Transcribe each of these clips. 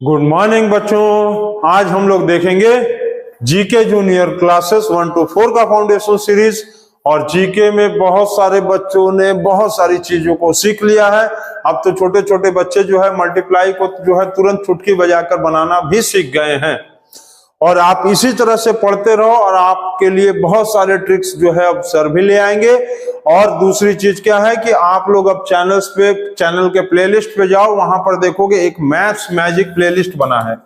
Good morning बच्चों। आज हम लोग देखेंगे जीके जूनियर क्लासेस 1 to 4 का फाउंडेशन सीरीज। और जीके में बहुत सारे बच्चों ने बहुत सारी चीजों को सीख लिया है। अब तो छोटे छोटे बच्चे जो है मल्टीप्लाई को जो है तुरंत चुटकी बजाकर बनाना भी सीख गए हैं। और आप इसी तरह से पढ़ते रहो और आपके लिए बहुत सारे ट्रिक्स जो है अब सर भी ले आएंगे। और दूसरी चीज क्या है कि आप लोग अब चैनल के प्लेलिस्ट पे जाओ, वहां पर देखोगे एक मैथ्स मैजिक प्लेलिस्ट बना है।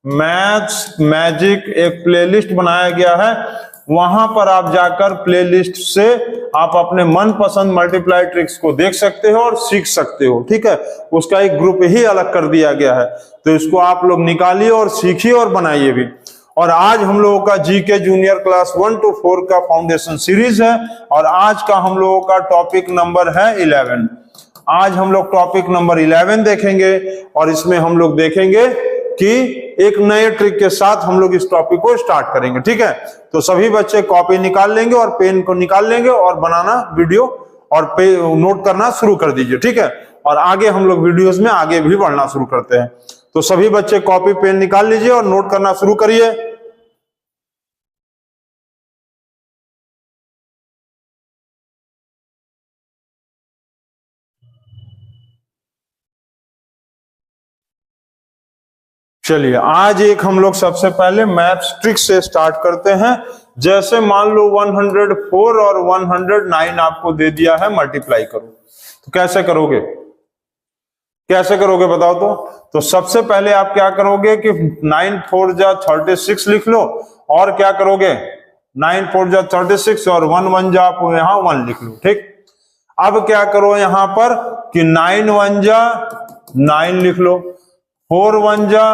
मैथ्स मैजिक एक प्लेलिस्ट बनाया गया है, वहां पर आप जाकर प्लेलिस्ट से आप अपने मनपसंद मल्टीप्लाई ट्रिक्स को देख सकते हो और सीख सकते हो। ठीक है, उसका एक ग्रुप ही अलग कर दिया गया है, तो इसको आप लोग निकालिए और सीखिए और बनाइए भी। और आज हम लोगों का जीके जूनियर क्लास 1 to 4 का फाउंडेशन सीरीज है और आज का हम लोगों का टॉपिक नंबर है 11। आज हम लोग टॉपिक नंबर 11 देखेंगे और इसमें हम लोग देखेंगे कि एक नए ट्रिक के साथ हम लोग इस टॉपिक को स्टार्ट करेंगे। ठीक है, तो सभी बच्चे कॉपी निकाल लेंगे और पेन को निकाल लेंगे और बनाना वीडियो और नोट करना शुरू कर दीजिए। ठीक है, और आगे हम लोग वीडियोस में आगे भी बढ़ना शुरू करते हैं। तो सभी बच्चे कॉपी पेन निकाल लीजिए और नोट करना शुरू करिए। चलिए, आज एक हम लोग सबसे पहले मैथ्स ट्रिक से स्टार्ट करते हैं। जैसे मान लो 104 और 109 आपको दे दिया है, मल्टीप्लाई करो, तो कैसे करोगे? कैसे करोगे बताओ तो सबसे पहले आप क्या करोगे कि 9 4 जा 36 लिख लो। और क्या करोगे? 9 4 जा 36 और 1 1 जा आप यहां 1 लिख लो। ठीक, अब क्या करो यहां पर कि 9 1 जा 9 लिख लो, 4 1 जा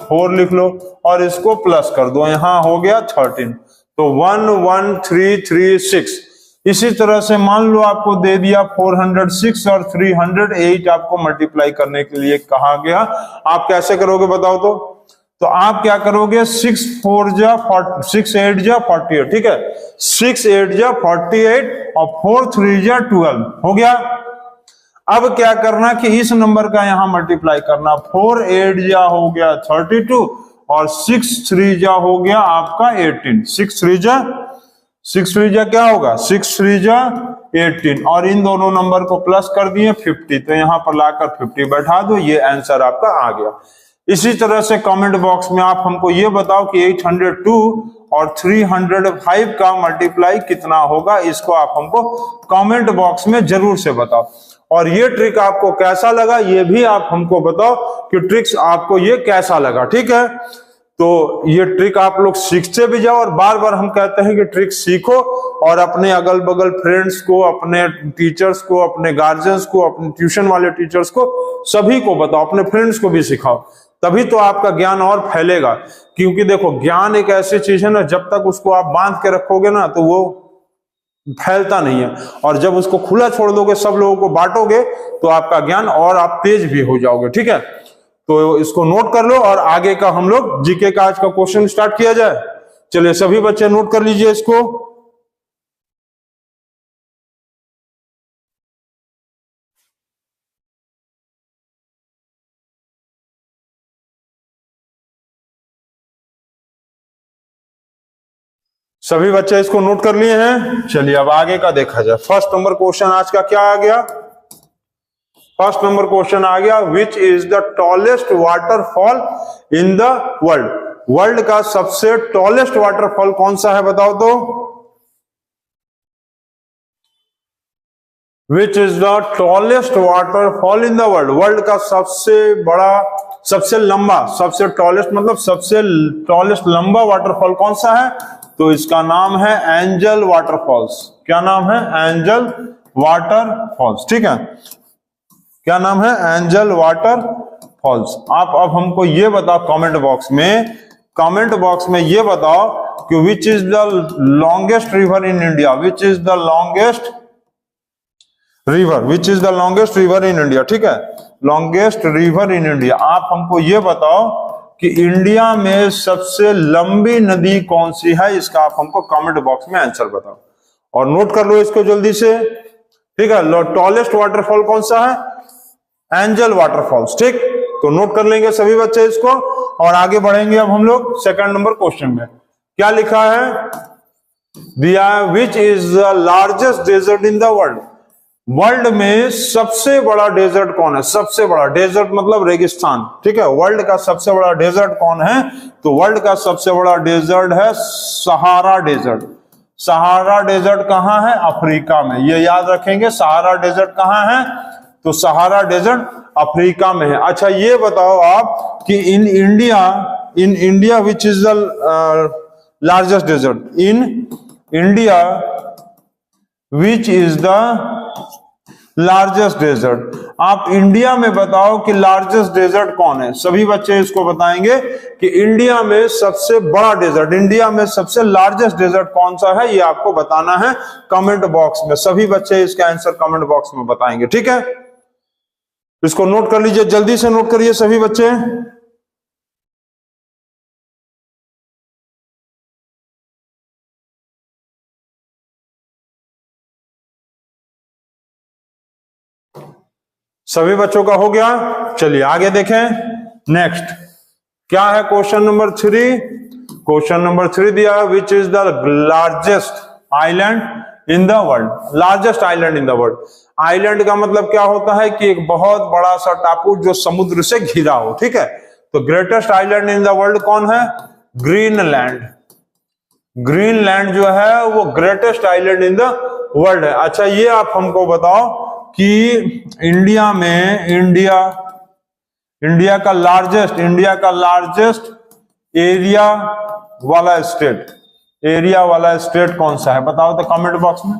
4 लिख लो और इसको प्लस कर दो, यहां हो गया 13। तो 1 1 3 3 6। इसी तरह से मान लो आपको दे दिया 406 और 308 आपको मल्टीप्लाई करने के लिए कहा गया। आप कैसे करोगे बताओ तो आप क्या करोगे? 6 4 जा 6 8 जा 48। ठीक है, 6 8 जा 48 और 4 3 जा 12 हो गया। अब क्या करना कि इस नंबर का यहां मल्टीप्लाई करना। 4 8 जा हो गया 32 और 6 3 जा हो गया आपका 18। 6 3 जा क्या होगा? 6 3 जा 18 और इन दोनों नंबर को प्लस कर दिए 50, तो यहां पर लाकर 50 बैठा दो, ये आंसर आपका आ गया। इसी तरह से कमेंट बॉक्स में आप हमको ये बताओ कि 802 और 305 का मल्टीप्लाई कितना होगा, इसको आप हमको कमेंट बॉक्स में जरूर से बताओ। और ये ट्रिक आपको कैसा लगा ये भी आप हमको बताओ कि ट्रिक्स आपको ये कैसा लगा। ठीक है, तो ये ट्रिक आप लोग सीखते भी जाओ और बार बार हम कहते हैं कि ट्रिक सीखो और अपने अगल बगल फ्रेंड्स को, अपने टीचर्स को, अपने गार्जियंस को, अपने ट्यूशन वाले टीचर्स को, सभी को बताओ, अपने फ्रेंड्स को भी सिखाओ, तभी तो आपका ज्ञान और फैलेगा। क्योंकि देखो, ज्ञान एक ऐसी चीज है ना, जब तक उसको आप बांध के रखोगे ना तो वो फैलता नहीं है, और जब उसको खुला छोड़ दोगे, सब लोगों को बांटोगे, तो आपका ज्ञान और आप तेज भी हो जाओगे। ठीक है, तो इसको नोट कर लो और आगे का हम लोग जीके का आज का क्वेश्चन स्टार्ट किया जाए। चलिए सभी बच्चे नोट कर लीजिए इसको। सभी बच्चे इसको नोट कर लिए हैं। चलिए अब आगे का देखा जाए। फर्स्ट नंबर क्वेश्चन आज का क्या आ गया? फर्स्ट नंबर क्वेश्चन आ गया, विच is the tallest waterfall in the world? World का सबसे टॉलेस्ट वाटरफॉल कौन सा है बताओ तो? विच is the tallest waterfall in the world? World का सबसे बड़ा, सबसे लंबा, सबसे टॉलेस्ट मतलब सबसे टॉलेस्ट लंबा वाटरफॉल कौन सा है? तो इसका नाम है एंजल वाटरफॉल्स। क्या नाम है? Angel waterfalls. ठीक है, क्या नाम है? Angel waterfalls. आप अब हमको ये बताओ कमेंट बॉक्स में ये बताओ कि विच is the longest river in India? Which is the longest river in India? ठीक है, लॉन्गेस्ट रिवर इन इंडिया। आप हमको ये बताओ कि इंडिया में सबसे लंबी नदी कौन सी है, इसका आप हमको कमेंट बॉक्स में आंसर बताओ और नोट कर लो इसको जल्दी से। ठीक है, टॉलेस्ट वाटरफॉल कौन सा है? Angel waterfalls. ठीक, तो नोट कर लेंगे सभी बच्चे इसको और आगे बढ़ेंगे। अब हम लोग सेकंड नंबर क्वेश्चन में क्या लिखा है दिया, which is the largest desert in the world. World में सबसे बड़ा डेजर्ट कौन है? सबसे बड़ा डेजर्ट मतलब रेगिस्तान, ठीक है। वर्ल्ड का सबसे बड़ा डेजर्ट कौन है? तो वर्ल्ड का सबसे बड़ा डेजर्ट है सहारा डेजर्ट। सहारा डेजर्ट कहां है? अफ्रीका में। ये याद रखेंगे, सहारा डेजर्ट कहां है? तो सहारा डेजर्ट अफ्रीका में है। अच्छा ये बताओ आप कि in India which is the largest desert, in India which is the largest desert. आप इंडिया में बताओ कि लार्जेस्ट डेजर्ट कौन है। सभी बच्चे इसको बताएंगे कि इंडिया में सबसे बड़ा डेजर्ट, इंडिया में सबसे लार्जेस्ट डेजर्ट कौन सा है, ये आपको बताना है कमेंट बॉक्स में। सभी बच्चे इसका आंसर कमेंट बॉक्स में बताएंगे, ठीक है। इसको नोट कर लीजिए, जल्दी से नोट करिए सभी बच्चे। सभी बच्चों का हो गया। चलिए आगे देखें। नेक्स्ट क्या है क्वेश्चन नंबर 3। क्वेश्चन नंबर 3 दिया, which is the largest island in the world. Largest island in the world. Island का मतलब क्या होता है कि एक बहुत बड़ा सा टापू जो समुद्र से घिरा हो, ठीक है। तो greatest island in the world कौन है? ग्रीनलैंड। ग्रीनलैंड जो है वो greatest island in the world है। अच्छा ये आप हमको बताओ कि इंडिया में इंडिया का लार्जेस्ट एरिया वाला स्टेट कौन सा है? बताओ तो कमेंट बॉक्स में।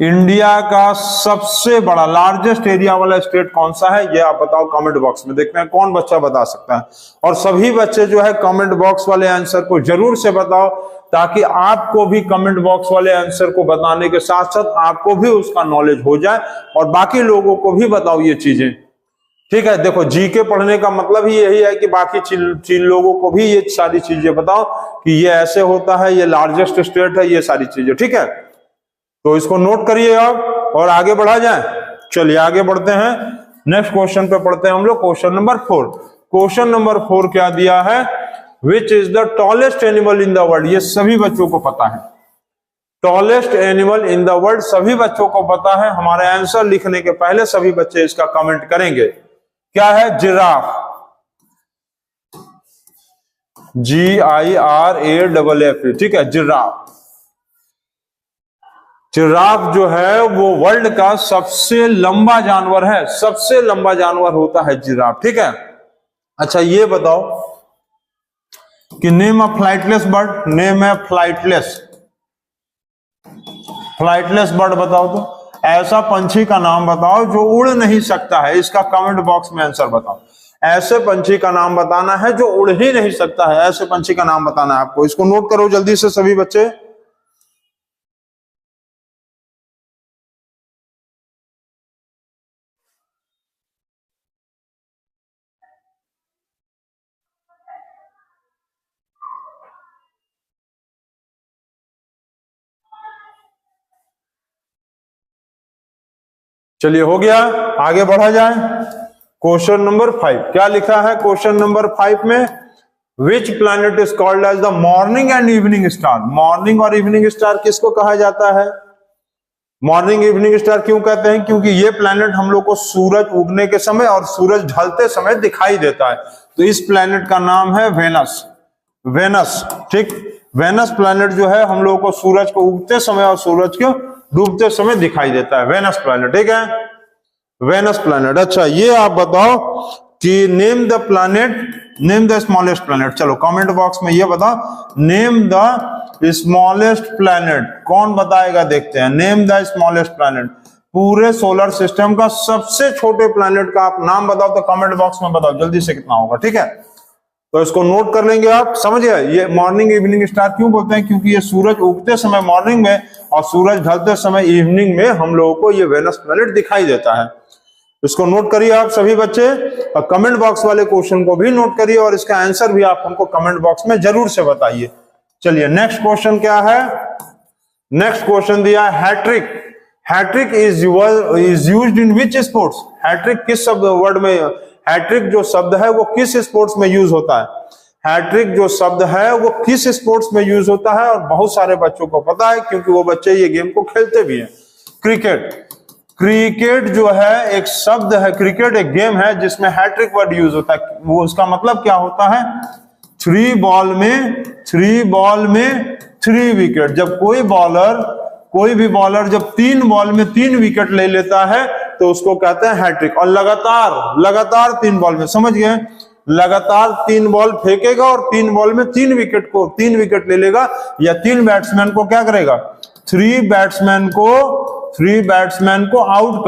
इंडिया का सबसे बड़ा लार्जेस्ट एरिया वाला स्टेट कौन सा है, ये आप बताओ कमेंट बॉक्स में। देखते हैं कौन बच्चा बता सकता है। और सभी बच्चे जो है कमेंट बॉक्स वाले आंसर को जरूर से बताओ, ताकि आपको भी कमेंट बॉक्स वाले आंसर को बताने के साथ साथ आपको भी उसका नॉलेज हो जाए और बाकी लोगों को भी बताओ ये चीजें, ठीक है। देखो जीके पढ़ने का मतलब ही यही है कि बाकी लोगों को भी ये सारी चीजें बताओ कि ये ऐसे होता है, ये लार्जेस्ट स्टेट है, ये सारी चीजें, ठीक है। तो इसको नोट करिए आप और आगे बढ़ा जाए। चलिए आगे बढ़ते हैं, नेक्स्ट क्वेश्चन पे पढ़ते हैं हम लोग। Question number 4। क्वेश्चन नंबर 4 क्या दिया है? विच is the tallest animal in the world. ये सभी बच्चों को पता है, tallest animal in the world सभी बच्चों को पता है। हमारे आंसर लिखने के पहले सभी बच्चे इसका कमेंट करेंगे। क्या है? जिराफ। GIRAFF, ठीक है, जिराफ। जिराफ जो है वो वर्ल्ड का सबसे लंबा जानवर है, सबसे लंबा जानवर होता है जिराफ, ठीक है। अच्छा ये बताओ कि नेम अ फ्लाइटलेस बर्ड। नेम है फ्लाइटलेस बर्ड बताओ तो। ऐसा पंछी का नाम बताओ जो उड़ नहीं सकता है, इसका कमेंट बॉक्स में आंसर बताओ। ऐसे पंछी का नाम बताना है जो उड़ ही नहीं सकता है, ऐसे पंछी का नाम बताना है आपको। इसको नोट करो जल्दी से सभी बच्चे। चलिए हो गया, आगे बढ़ा जाए। क्वेश्चन नंबर 5 क्या लिखा है? क्वेश्चन नंबर 5 में which planet is called as the morning and evening star. Morning और इवनिंग स्टार किसको कहा जाता है? मॉर्निंग इवनिंग स्टार क्यों कहते हैं? क्योंकि ये प्लैनेट हम लोग को सूरज उगने के समय और सूरज ढलते समय दिखाई देता है। तो इस प्लैनेट का नाम है वेनस, ठीक। वेनस प्लैनेट जो है हम लोग को सूरज को उगते समय और सूरज को डूबते समय दिखाई देता है, वेनस प्लैनेट, ठीक है, वेनस प्लैनेट। अच्छा ये आप बताओ कि name the planet, name the smallest planet. चलो कमेंट बॉक्स में ये बताओ, नेम द स्मॉलेस्ट प्लैनेट। कौन बताएगा देखते हैं। नेम द स्मॉलेस्ट प्लैनेट, पूरे सोलर सिस्टम का सबसे छोटे प्लैनेट का आप नाम बताओ तो कमेंट बॉक्स में बताओ जल्दी से कितना होगा, ठीक है। तो इसको नोट कर लेंगे आप, समझिए। ये मॉर्निंग इवनिंग स्टार क्यों बोलते हैं? क्योंकि ये सूरज उगते समय मॉर्निंग में और सूरज ढलते समय इवनिंग में हम लोगों को ये वेनस प्लैनेट दिखाई देता है। इसको नोट करिए आप सभी बच्चे और कमेंट बॉक्स वाले क्वेश्चन को भी नोट करिए और इसका आंसर भी आप हमको कमेंट बॉक्स में जरूर से बताइए। चलिए नेक्स्ट क्वेश्चन क्या है? नेक्स्ट क्वेश्चन दिया है hat trick. Hat trick is used in which sports. Hat trick किस शब्द वर्ड में, हैट्रिक जो शब्द है वो किस स्पोर्ट्स में यूज होता है? हैट्रिक जो शब्द है वो किस स्पोर्ट्स में यूज होता है? और बहुत सारे बच्चों को पता है क्योंकि वो बच्चे ये गेम को खेलते भी हैं। क्रिकेट, क्रिकेट जो है एक शब्द है, क्रिकेट एक गेम है जिसमें हैट्रिक वर्ड यूज होता है। वो उसका मतलब क्या होता है? 3 बॉल में 3 विकेट। जब कोई भी बॉलर जब 3 बॉल में 3 विकेट ले लेता है तो उसको कहते हैं हैट्रिक। और लगातार 3 बॉल में, समझ गए, लगातार 3 बॉल फेंकेगा और 3 बॉल में 3 विकेट ले लेगा, या 3 बैट्समैन को क्या करेगा? 3 बैट्समैन को आउट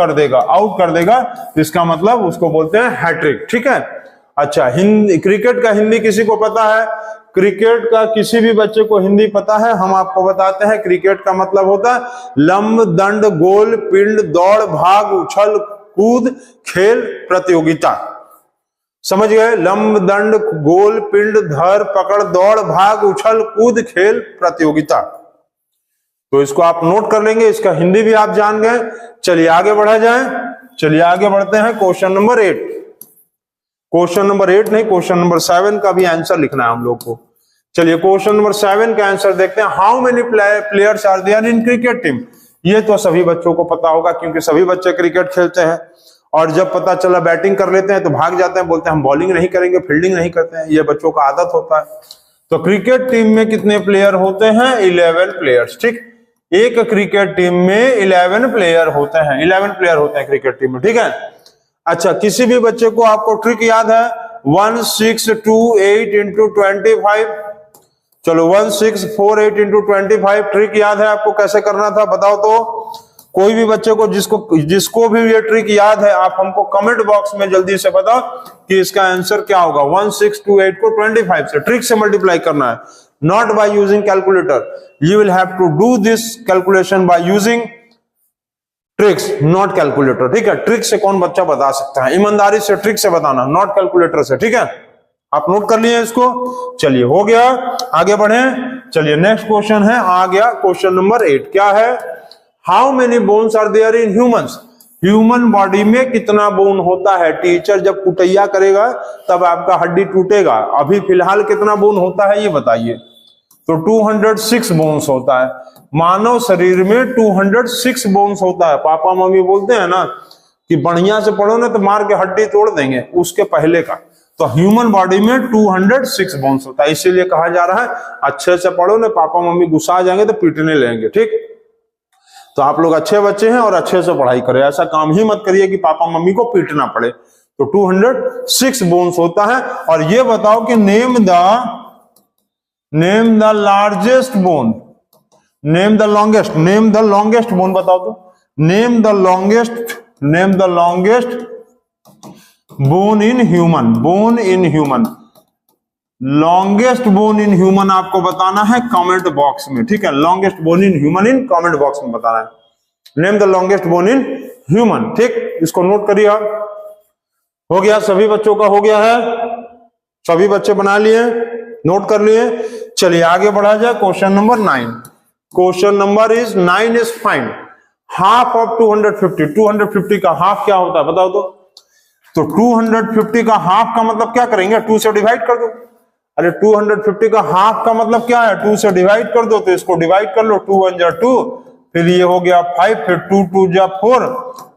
कर देगा। इसका मतलब उसको बोलते हैं हैट्रिक। ठीक है। अच्छा, क्रिकेट का हिंदी किसी को पता है? क्रिकेट का किसी भी बच्चे को हिंदी पता है? हम आपको बताते हैं। क्रिकेट का मतलब होता है लंब, दंड, गोल, पिंड, दौड़, भाग, उछल कूद, खेल, प्रतियोगिता। समझ गए? लंब, दंड, गोल, पिंड, धर, पकड़, दौड़, भाग, उछल कूद, खेल, प्रतियोगिता। तो इसको आप नोट कर लेंगे, इसका हिंदी भी आप जान गए। चलिए आगे बढ़ा जाए। चलिए आगे बढ़ते हैं। क्वेश्चन नंबर 8 नहीं, क्वेश्चन नंबर 7 का भी आंसर लिखना है हम लोग को। चलिए क्वेश्चन नंबर 7 का आंसर देखते हैं। How many players are there in cricket team? ये तो सभी बच्चों को पता होगा क्योंकि सभी बच्चे क्रिकेट खेलते हैं। और जब पता चला बैटिंग कर लेते हैं तो भाग जाते हैं, बोलते हैं हम बॉलिंग नहीं करेंगे, फील्डिंग नहीं करते हैं। ये बच्चों का आदत होता है। तो क्रिकेट टीम में कितने प्लेयर होते हैं? 11 प्लेयर्स। ठीक, एक क्रिकेट टीम में 11 प्लेयर होते हैं। 11 प्लेयर होते हैं क्रिकेट टीम में। ठीक है। अच्छा, किसी भी बच्चे को आपको ट्रिक याद है? 1628 इंटू 25। चलो 1648 इंटू 25 ट्रिक याद है आपको? कैसे करना था बताओ तो। कोई भी बच्चे को जिसको भी ये ट्रिक याद है, आप हमको कमेंट बॉक्स में जल्दी से बताओ कि इसका आंसर क्या होगा। 1628 को 25 से ट्रिक से मल्टीप्लाई करना है, not by using calculator. You will have to do this calculation by using tricks, not calculator. ठीक है। ट्रिक से कौन बच्चा बता सकता है? ईमानदारी से ट्रिक से बताना, नॉट कैलकुलेटर से। ठीक है। आप नोट कर लिए इसको। चलिए हो गया, आगे बढ़े। चलिए नेक्स्ट क्वेश्चन है, आ गया क्वेश्चन नंबर 8। क्या है? How many bones are there in humans? Human body में कितना बोन होता है? टीचर जब कुटैया करेगा तब आपका हड्डी टूटेगा। अभी फिलहाल कितना बोन होता है ये बताइए। तो 206 बोन्स होता है। मानव शरीर में 206 बोन्स होता है। पापा मम्मी बोलते हैं ना कि बढ़िया से पढ़ो ना तो मार के हड्डी तोड़ देंगे, उसके पहले का। तो ह्यूमन बॉडी में 206 बोन्स होता है। इसीलिए कहा जा रहा है अच्छे से पढ़ो ना, पापा मम्मी गुस्सा आ जाएंगे तो पीटने लेंगे। ठीक, तो आप लोग अच्छे बच्चे हैं और अच्छे से पढ़ाई करें। ऐसा काम ही मत करिए कि पापा मम्मी को पीटना पड़े। तो 206 बोन्स होता है। और ये बताओ कि name the largest bone, name the longest bone बताओ तो। Name the longest bone in human. Longest bone in human आपको बताना है कमेंट बॉक्स में। ठीक है। Longest bone in human in comment box में बताना है। Name the longest bone in human. ठीक, इसको नोट करिए आप। हो गया, सभी बच्चों का हो गया है? सभी बच्चे बना लिए, नोट कर लिए। चलिए आगे बढ़ा जाए। Question number 9। Question number 9 is find half of 250। 250 का हाफ क्या होता है बताओ तो। 250 का हाफ का मतलब क्या करेंगे? 2 से डिवाइड कर दो। अरे 250 का हाफ का मतलब क्या है? 2 से डिवाइड कर दो। तो इसको डिवाइड कर लो, 2 1 जा 2, फिर ये हो गया 5, फिर 2 2 जा 4,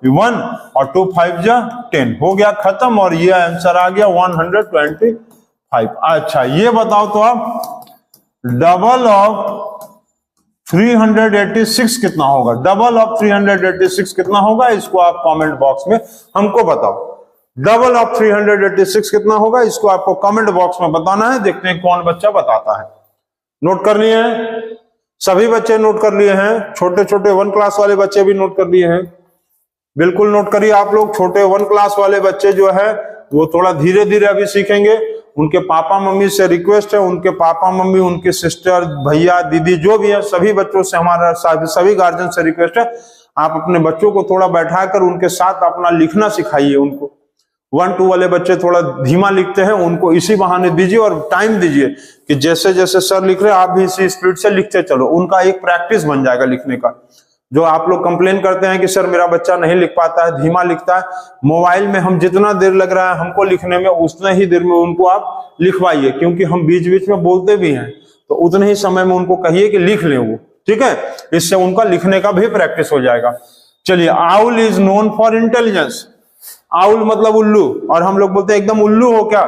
1 और 2 5 जा 10। हो गया खत्म। और ये आंसर आ गया 125। अच्छा, ये बताओ तो आप डबल ऑफ 386 कितना होगा? डबल ऑफ 386 कितना होगा? इसको आप कमेंट बॉक्स में हमको बताओ। डबल ऑफ 386 कितना होगा? इसको आपको कमेंट बॉक्स में बताना है। देखते हैं कौन बच्चा बताता है। नोट कर लिए हैं? सभी बच्चे नोट कर लिए हैं? छोटे छोटे 1 क्लास वाले बच्चे भी नोट कर लिए हैं? बिल्कुल नोट करिए आप लोग। छोटे 1 क्लास वाले बच्चे जो है वो थोड़ा धीरे धीरे अभी सीखेंगे। उनके पापा मम्मी से रिक्वेस्ट है, उनके पापा मम्मी, उनके सिस्टर, भैया, दीदी जो भी है, सभी बच्चों से, हमारा सभी गार्जियन से रिक्वेस्ट है, आप अपने बच्चों को थोड़ा बैठाकर उनके साथ अपना लिखना सिखाइए। उनको 1 2 वाले बच्चे थोड़ा धीमा लिखते हैं, उनको इसी बहाने दीजिए और टाइम दीजिए कि जैसे जैसे सर लिख रहे हैं आप भी इसी स्पीड से लिखते चलो। उनका एक प्रैक्टिस बन जाएगा लिखने का। जो आप लोग कंप्लेन करते हैं कि सर मेरा बच्चा नहीं लिख पाता है, धीमा लिखता है, मोबाइल में हम जितना देर लग रहा है हमको लिखने में, उतने ही देर में उनको आप लिखवाइए, क्योंकि हम बीच बीच में बोलते भी हैं, तो उतने ही समय में उनको कहिए कि लिख लें वो, ठीक है। इससे उनका लिखने का भी प्रैक्टिस हो जाएगा। चलिए, owl is known for intelligence. Owl मतलब उल्लू, और हम लोग बोलते हैं एकदम उल्लू हो क्या,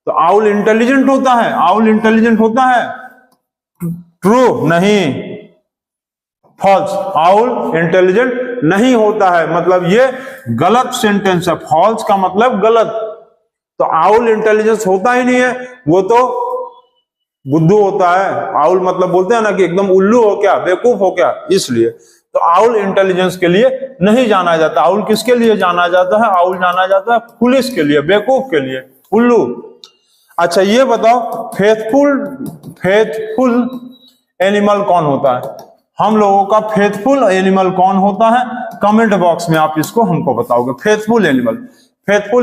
तो आउल इंटेलिजेंट होता है। आउल इंटेलिजेंट होता है? ट्रू नहीं, फॉल्स। आउल इंटेलिजेंट नहीं होता है, मतलब ये गलत सेंटेंस है। फॉल्स का मतलब गलत, तो आउल इंटेलिजेंस होता ही नहीं है, वो तो बुद्धू होता है। आउल मतलब बोलते हैं ना कि एकदम उल्लू हो क्या, बेवकूफ हो क्या, इसलिए तो आउल इंटेलिजेंस के लिए नहीं जाना जाता। आउल किसके लिए जाना जाता है? आउल जाना जाता है पुलिस के लिए, बेवकूफ के लिए, उल्लू। अच्छा ये बताओ, फेथफुल एनिमल कौन होता है? हम लोगों का फेथफुल एनिमल कौन होता है? कमेंट बॉक्स में आप इसको हमको बताओगे। फेथफुल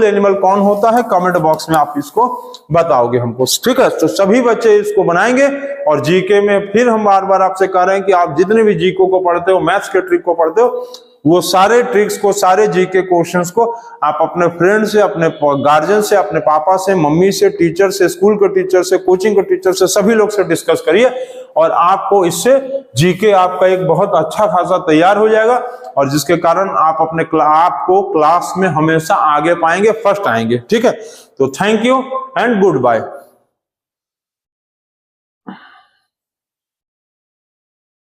एनिमल कौन होता है? कमेंट बॉक्स में आप इसको बताओगे हमको, ठीक है। तो सभी बच्चे इसको बनाएंगे, और जीके में फिर हम बार बार आपसे कह रहे हैं कि आप जितने भी जीके को पढ़ते हो, मैथ्स के ट्रिक को पढ़ते हो, वो सारे ट्रिक्स को, सारे जीके क्वेश्चंस को आप अपने फ्रेंड से, अपने गार्जियन से, अपने पापा से, मम्मी से, टीचर से, स्कूल के टीचर से, कोचिंग के टीचर से, सभी लोग से डिस्कस करिए, और आपको इससे जीके आपका एक बहुत अच्छा खासा तैयार हो जाएगा, और जिसके कारण आप आपको क्लास में हमेशा आगे पाएंगे, फर्स्ट आएंगे, ठीक है। तो thank you and good bye.